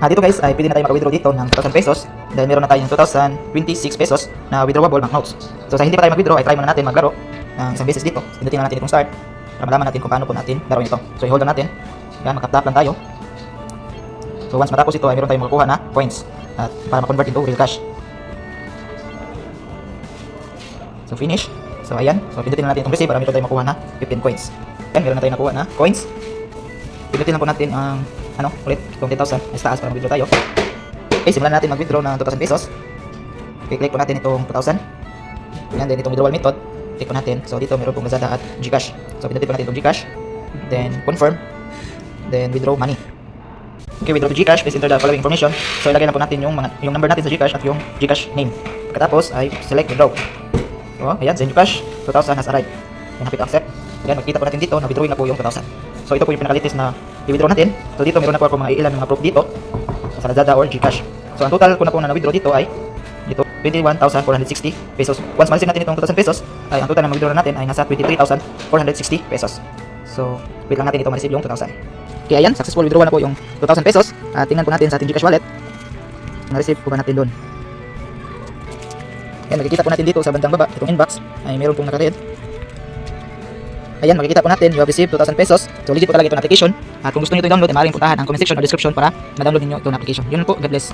Dito guys ay pwede na tayo maka-withdraw dito ng 2,000 pesos dahil meron na tayong 2,026 pesos na withdrawable banknotes. So sa hindi pa tayo mag-withdraw ay try muna natin maglaro ng isang beses dito. Pindutin na natin itong start para malaman natin kung paano po natin laruin ito. So i-hold lang natin. Yan, mag-tap lang tayo. So once matapos ito ay meron tayong makukuha na coins at para ma-convert into real cash. So finish. So ayan, so pindutin na natin itong receive para meron tayong makuha na 15 coins. Yan, meron na tayong nakuha na coins. Pindutin lang po natin ang ulit itong 10,000 ay taas para mag-withdraw tayo. Okay, simulan natin mag-withdraw ng 2,000 pesos. I-click po natin itong 2,000. Yan, then itong withdrawal method. Click po natin. So dito meron pong Lazada at GCash. So pindutin po natin itong GCash. Then confirm. Then withdraw money. Okay, withdraw to GCash. Please enter the following information. So ilagay na po natin yung number natin sa GCash at yung GCash name. Pagkatapos ay select withdraw. So ayan, send GCash. 2,000 has arrived. Then happy to accept. Yan, makikita po natin dito na withdrawing na po yung 2,000. So ito po yung pinaka-latest na i-withdraw natin. So dito meron na po ako mga ilan mga proof dito sa Lazada or GCash. So ang total ko na po na withdraw dito ay dito 21,460 pesos. Once malisin natin itong 2,000 pesos ay ang total na mag-withdraw natin ay nasa 23,460 pesos. So wait lang natin ito ma-receive yung 2,000. Okay, ayan, successful withdrawal na po yung 2,000 pesos. Tingnan po natin sa ating GCash wallet. Na-receive po ba natin doon? Ayan, makikita po natin dito sa bandang baba, itong inbox ay meron pong naka-red. Ayan, makikita po natin, you have received 2,000 pesos. So legit po talaga itong application. At kung gusto niyo ito i-download, ay maaaring puntahan ang comment section o description para ma-download niyo itong application. Yun po, God bless.